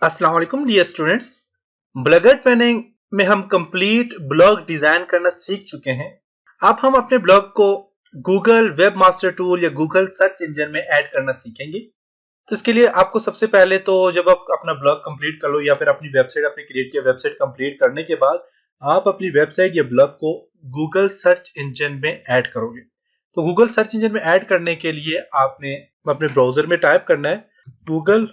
अस्सलाम वालेकुम dear students. Blogger training में हम कंप्लीट ब्लॉग डिजाइन करना सीख चुके हैं। अब हम अपने ब्लॉग को गूगल वेब मास्टर टूल या गूगल सर्च इंजन में ऐड करना सीखेंगे। तो इसके लिए आपको सबसे पहले तो जब आप अपना ब्लॉग कंप्लीट कर लो या फिर अपनी वेबसाइट अपनी क्रिएट किया वेबसाइट कंप्लीट करने के बाद आप अपनी वेबसाइट या ब्लॉग को गूगल सर्च इंजन में ऐड करोगे। तो गूगल सर्च इंजन में ऐड करने के लिए आपने अपने ब्राउजर में टाइप करना है Google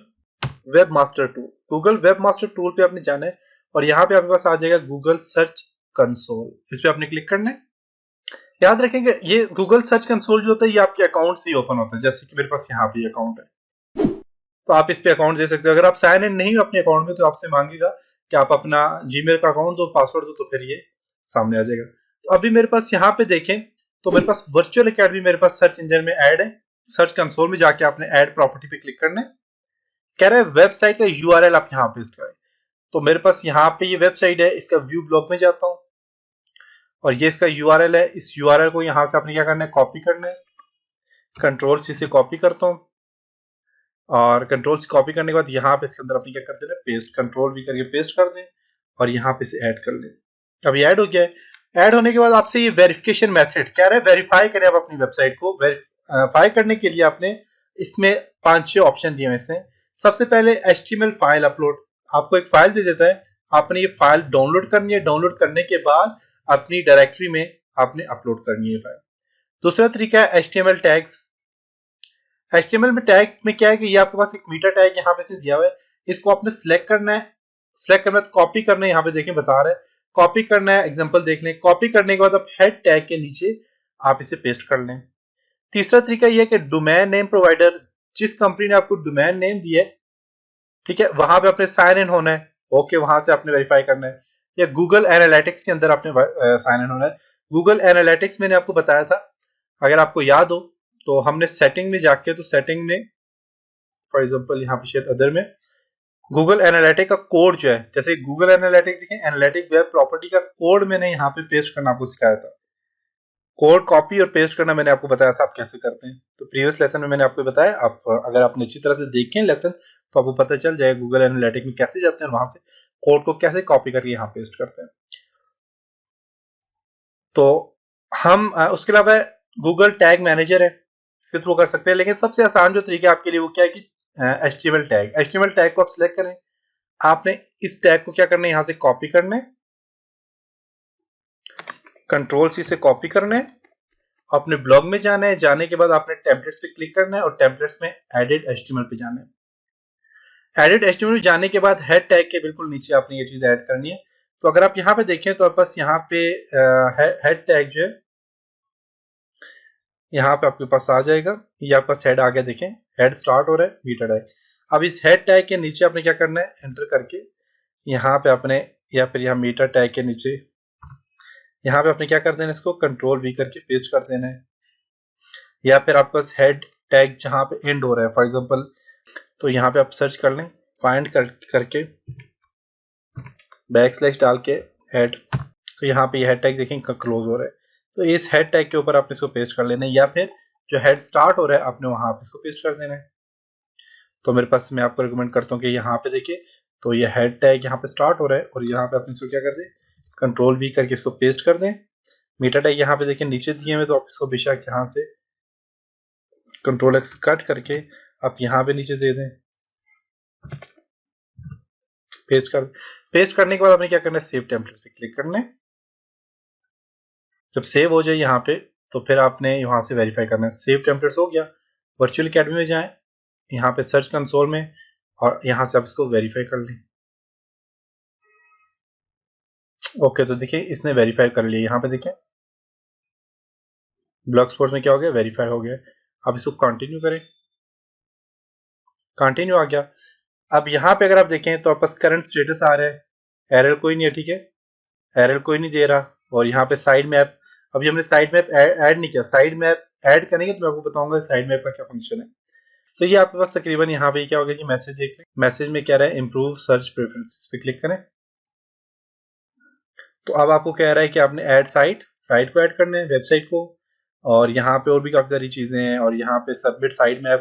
web master tool. Google web master tool पे आपने जाना है और यहाँ पे आपके पास आ जाएगा गूगल सर्च कंसोल। इस पे आपने क्लिक करना है। याद रखेंगे ये गूगल सर्च कंसोल जो होता है ये आपके अकाउंट से ही ओपन होता है। जैसे कि मेरे पास यहाँ पे अकाउंट है तो आप इस पे अकाउंट दे सकते हो। अगर आप साइन इन नहीं हो अपने अकाउंट में तो आपसे मांगेगा कि आप अपना जीमेल का अकाउंट दो, पासवर्ड दो, तो फिर ये सामने आ जाएगा। तो अभी मेरे पास यहाँ पे देखें तो मेरे पास वर्चुअल अकेडमी मेरे पास सर्च इंजन में ऐड है। सर्च कंसोल में जाके आपने ऐड प्रॉपर्टी पे क्लिक करना है। कह रहा है वेबसाइट का यूआरएल आप यहाँ पेस्ट करें। तो मेरे पास यहाँ पे ये वेबसाइट है, इसका व्यू ब्लॉग में जाता हूँ और ये इसका यूआरएल है। इस यूआरएल को यहाँ से आपने क्या करना है, कॉपी करना है। कंट्रोल सी से कॉपी करता हूँ और कंट्रोल से कॉपी करने के बाद यहाँ पे इसके अंदर अपनी क्या करते हैं, पेस्ट। कंट्रोल भी करके पेस्ट कर दें और यहाँ पे से ऐड कर लें। अब ये ऐड हो गया है। ऐड होने के बाद आपसे ये वेरिफिकेशन मेथड कह रहा है वेरीफाई करें आप अपनी वेबसाइट को। वेरीफाई करने के लिए आपने इसमें 5-6 ऑप्शन दिए हैं इसने। सबसे पहले HTML फाइल अपलोड, आपको एक फाइल दे देता है, आपने ये फाइल डाउनलोड करनी है। डाउनलोड करने के बाद अपनी डायरेक्टरी में आपने अपलोड करनी है फाइल। दूसरा तरीका है HTML टैग्स। HTML में टैग में क्या है कि ये आपके पास एक मीटा टैग यहाँ पे से दिया हुआ है, इसको आपने सिलेक्ट करना है। सिलेक्ट करना है तो कॉपी करना है, यहाँ पे देखें बता रहा है कॉपी करना है। एग्जांपल देख लें। कॉपी करने के बाद आप हेड टैग के नीचे आप इसे पेस्ट कर लें। तीसरा तरीका यह है कि डोमेन नेम प्रोवाइडर, जिस कंपनी ने आपको डोमेन नेम दिया है, ठीक है, वहां पे आपने साइन इन होना है। ओके, वहां से आपने वेरीफाई करना है। या गूगल एनालिटिक्स के अंदर आपने साइन इन होना है। गूगल एनालिटिक्स मैंने आपको बताया था, अगर आपको याद हो तो हमने सेटिंग में जाके, तो सेटिंग में फॉर एग्जांपल यहाँ पे शायद अदर में गूगल एनालिटिक का कोड जो है, जैसे गूगल एनालिटिक देखें, एनालिटिक वेब प्रॉपर्टी का कोड मैंने यहाँ पे पेस्ट करना आपको सिखाया था। कोड कॉपी और पेस्ट करना मैंने आपको बताया था आप कैसे करते हैं। तो प्रीवियस लेसन में मैंने आपको बताया। आप अगर आपने अच्छी तरह से देखें लेसन तो आपको पता चल जाएगा गूगल एनालिटिक में कैसे जाते हैं, वहां से कोड को कैसे कॉपी करके यहाँ पेस्ट करते हैं। तो हम उसके अलावा गूगल टैग मैनेजर है, इसके थ्रू कर सकते हैं। लेकिन सबसे आसान जो तरीका आपके लिए वो क्या है कि HTML टैग। HTML टैग को आप सिलेक्ट करें। आपने इस टैग को क्या करना है, यहाँ से कॉपी करना है। कंट्रोल सी से कॉपी करना है, अपने ब्लॉग में जाना है। जाने के बाद आपने टेम्पलेट्स पे क्लिक करना है और टेम्पलेट्स में एडिट HTML पे जाना है। एडिट HTML में जाने के बाद हेड टैग के बिल्कुल नीचे आपने ये चीज ऐड करनी है। तो अगर आप यहाँ पे देखें तो बस यहाँ पे हेड टैग जो है यहाँ पे आपके पास आ जाएगा। ये आपका हेड आ गया, देखें हेड स्टार्ट हो रहा है बीटा टैग। अब इस हेड टैग के नीचे आपने क्या करना है, एंटर करके यहाँ पे आपने, या फिर यहाँ मीटर टैग के नीचे यहाँ पे आपने क्या कर देना है, इसको कंट्रोल V करके पेस्ट कर देना है। या फिर आपके पास हेड टैग जहां पे एंड हो रहा है फॉर एग्जांपल, तो यहाँ पे आप सर्च कर लें, फाइंड करके बैकस्लैश डाल के हेड, तो यहाँ पे ये हेड टैग देखें क्लोज हो रहा है। तो इस हेड टैग के ऊपर आपने इसको पेस्ट कर लेना है। या फिर जो हेड स्टार्ट हो रहा है आपने वहां पे इसको पेस्ट कर देना है। तो मेरे पास, मैं आपको रिकमेंड करता हूँ कि यहाँ पे देखिए, तो ये हेड टैग यहाँ पे स्टार्ट हो रहा है और यहाँ पे आपने इसको क्या कर दें, कंट्रोल V करके इसको पेस्ट कर दें। मीटर टैग यहाँ पे देखिए नीचे दिए हुए, तो आप इसको बेशक यहाँ से कंट्रोल X कट करके आप यहाँ पे नीचे दे दें, पेस्ट करने के बाद आपने क्या करना है, सेव टेम्पलेट्स पे क्लिक करना है। जब सेव हो जाए यहाँ पे तो फिर आपने यहाँ से वेरीफाई करना है। सेव टेम्पलेट्स हो गया, वर्चुअल अकेडमी में जाएं, यहाँ पे सर्च कंसोल में और यहाँ से आप इसको वेरीफाई कर लें। ओके, तो देखिए इसने वेरीफाई कर लिया। यहाँ पे देखिए ब्लॉग स्पॉट में क्या हो गया, वेरीफाई हो गया। अब इसको कंटिन्यू करें, कंटिन्यू आ गया। अब यहाँ पे अगर आप देखें तो आपके पास करंट स्टेटस आ रहा है, एरर कोई नहीं है, ठीक है, एरर कोई नहीं दे रहा। और यहाँ पे साइड मैप, अभी हमने साइड मैप ऐड नहीं किया। साइड मैप ऐड करेंगे तो मैं आपको बताऊंगा साइड मैप का क्या फंक्शन है। तो ये आपके पास तकरीबन यहाँ पे क्या होगा कि मैसेज देख लें। मैसेज में क्या रहा है, इंप्रूव सर्च प्रेफरेंसेस पे क्लिक करें। तो अब आपको कह रहा है कि आपने ऐड साइट को ऐड करना है, वेबसाइट को। और यहाँ पे और भी काफी सारी चीजें हैं। और यहाँ पे सबमिट साइड मैप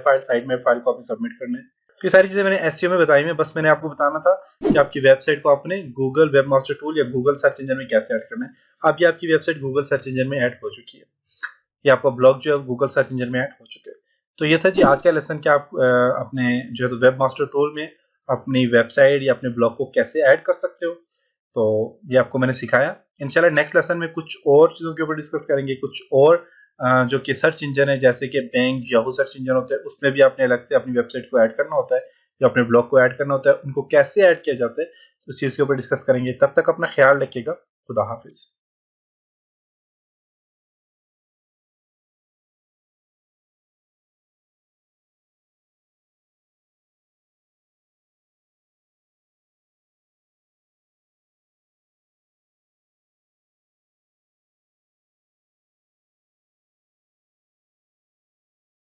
फाइल को आपने सबमिट करना है। तो ये सारी चीजें मैंने एसईओ में बताई हैं, बस मैंने आपको बताना था कि आपकी वेबसाइट को आपने गूगल वेबमास्टर टूल या गूगल सर्च इंजन में कैसे ऐड करना है। अब ये आपकी वेबसाइट गूगल सर्च इंजन में ऐड हो चुकी है, ये आपका ब्लॉग जो है गूगल सर्च इंजन में ऐड हो चुके हैं। तो ये था जी आज का लेसन कि आप अपने जो है वेबमास्टर टूल में अपनी वेबसाइट या अपने ब्लॉग को कैसे ऐड कर सकते हो। तो ये आपको मैंने सिखाया। इंशाल्लाह नेक्स्ट लेसन में कुछ और चीज़ों के ऊपर डिस्कस करेंगे, कुछ और जो कि सर्च इंजन है जैसे कि बैंग याहू सर्च इंजन होते हैं, उसमें भी आपने अलग से अपनी वेबसाइट को ऐड करना होता है या अपने ब्लॉग को ऐड करना होता है, उनको कैसे ऐड किया जाता है उस चीज़ के ऊपर डिस्कस करेंगे। तब तक अपना ख्याल रखिएगा। खुदा हाफिज।